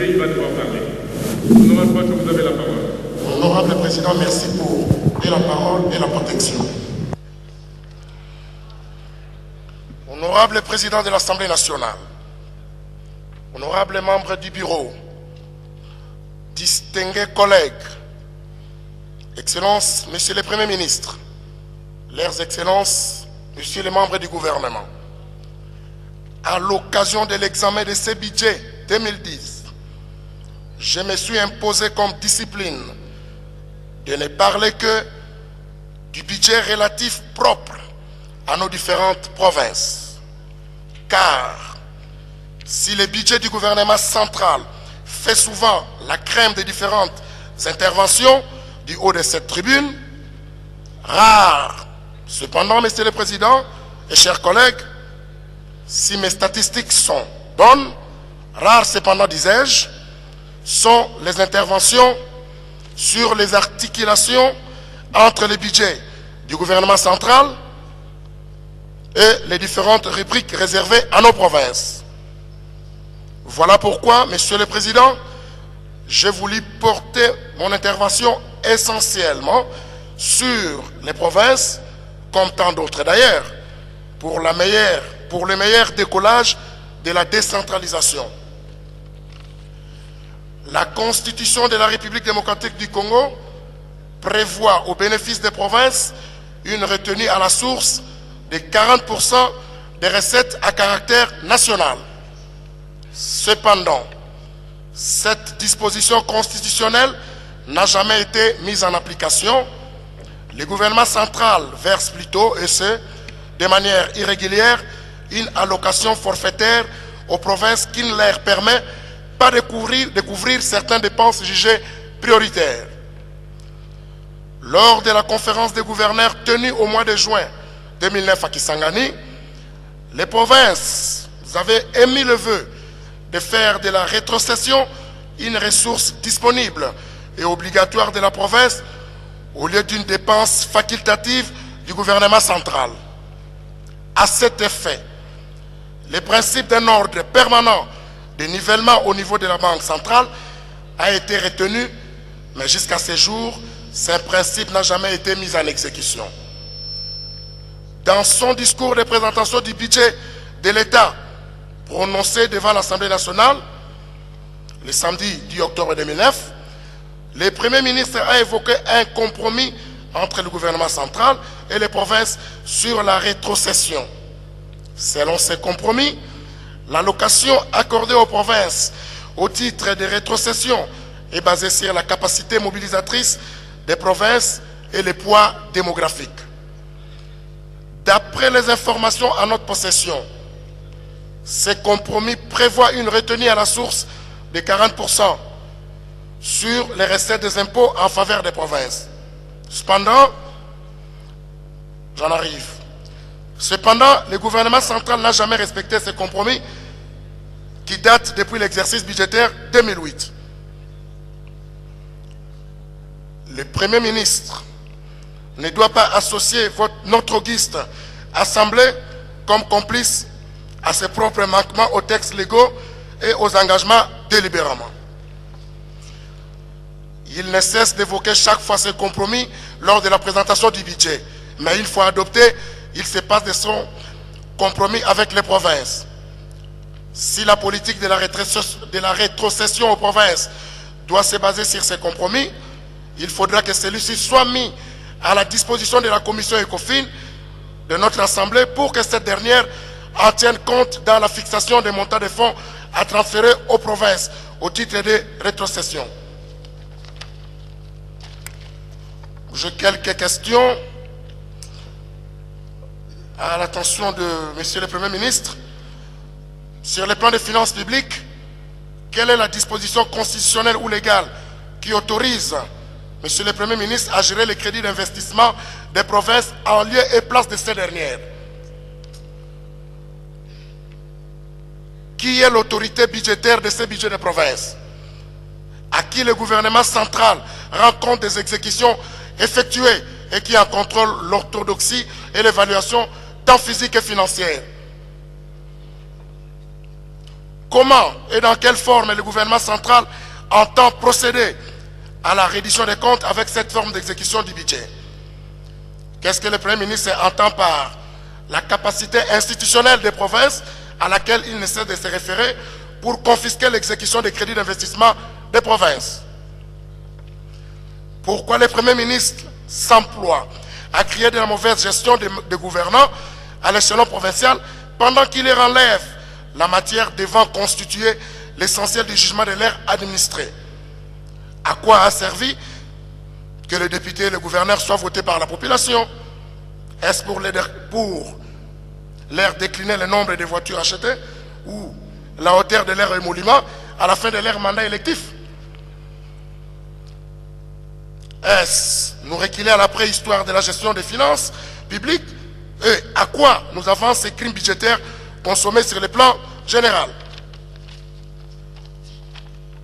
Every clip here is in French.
parler, il va devoir parler. Honorable Bacho, vous avez la parole. Honorable Président, merci pour la parole et la protection. Honorable Président de l'Assemblée nationale, honorables membres du bureau, distingués collègues, Excellences, Monsieur le Premier ministre, leurs Excellences, Messieurs les membres du gouvernement, à l'occasion de l'examen de ce budget 2010, je me suis imposé comme discipline de ne parler que du budget relatif propre à nos différentes provinces. Car si le budget du gouvernement central fait souvent la crème des différentes interventions du haut de cette tribune, rare, cependant, Monsieur le Président et chers collègues, si mes statistiques sont bonnes, rares cependant, disais-je, sont les interventions sur les articulations entre les budgets du gouvernement central et les différentes rubriques réservées à nos provinces. Voilà pourquoi, Monsieur le Président, j'ai voulu porter mon intervention essentiellement sur les provinces, comme tant d'autres d'ailleurs, pour le meilleur décollage de la décentralisation. La Constitution de la République démocratique du Congo prévoit au bénéfice des provinces une retenue à la source de 40% des recettes à caractère national. Cependant, cette disposition constitutionnelle n'a jamais été mise en application. Le gouvernement central verse plutôt, et ce, de manière irrégulière, une allocation forfaitaire aux provinces qui ne leur permet pas de couvrir certaines dépenses jugées prioritaires. Lors de la conférence des gouverneurs tenue au mois de juin 2009 à Kisangani, les provinces avaient émis le vœu de faire de la rétrocession une ressource disponible et obligatoire de la province au lieu d'une dépense facultative du gouvernement central. À cet effet, le principe d'un ordre permanent de nivellement au niveau de la Banque centrale a été retenu, mais jusqu'à ce jour, ce principe n'a jamais été mis en exécution. Dans son discours de présentation du budget de l'État prononcé devant l'Assemblée nationale, le samedi 10 octobre 2009, le Premier ministre a évoqué un compromis entre le gouvernement central et les provinces sur la rétrocession. Selon ce compromis, l'allocation accordée aux provinces au titre de rétrocession est basée sur la capacité mobilisatrice des provinces et le poids démographique. D'après les informations en notre possession, ce compromis prévoit une retenue à la source de 40% sur les recettes des impôts en faveur des provinces. Cependant, le gouvernement central n'a jamais respecté ce compromis qui date depuis l'exercice budgétaire 2008. Le Premier ministre ne doit pas associer notre auguste Assemblée comme complice à ses propres manquements aux textes légaux et aux engagements délibérément. Il ne cesse d'évoquer chaque fois ce compromis lors de la présentation du budget. Mais une fois adopté, il se passe de son compromis avec les provinces. Si la politique de la rétrocession aux provinces doit se baser sur ces compromis, il faudra que celui-ci soit mis à la disposition de la commission ECOFIN de notre Assemblée pour que cette dernière en tienne compte dans la fixation des montants de fonds à transférer aux provinces au titre de rétrocession. J'ai quelques questions à l'attention de Monsieur le Premier ministre. Sur le plan des finances publiques, quelle est la disposition constitutionnelle ou légale qui autorise Monsieur le Premier ministre à gérer les crédits d'investissement des provinces en lieu et place de ces dernières? Qui est l'autorité budgétaire de ces budgets de province? À qui le gouvernement central rend compte des exécutions effectuées et qui en contrôle l'orthodoxie et l'évaluation tant physique que financière? comment et dans quelle forme le gouvernement central entend procéder à la reddition des comptes avec cette forme d'exécution du budget. Qu'est-ce que le Premier ministre entend par la capacité institutionnelle des provinces à laquelle il ne cesse de se référer pour confisquer l'exécution des crédits d'investissement des provinces? Pourquoi le Premier ministre s'emploie à créer de la mauvaise gestion des gouvernants à l'échelon provincial pendant qu'il leur enlève la matière devant constituer l'essentiel du jugement de l'air administré? À quoi a servi que le député et le gouverneur soient votés par la population? Est-ce pour leur décliner le nombre de voitures achetées ou la hauteur de leur émolument à la fin de leur mandat électif? Est-ce nous reculer à la préhistoire de la gestion des finances publiques? Et à quoi nous avons ces crimes budgétaires consommés sur le plan général?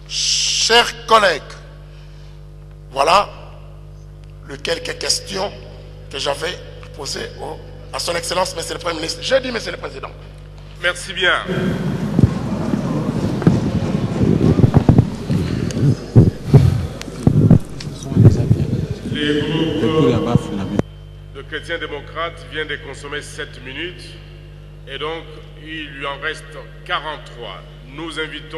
Chers collègues, voilà les quelques questions que j'avais posées à son Excellence, Monsieur le Premier ministre. J'ai dit, Monsieur le Président. Merci bien. Le groupe de chrétiens démocrates vient de consommer 7 minutes et donc il lui en reste 43. Nous invitons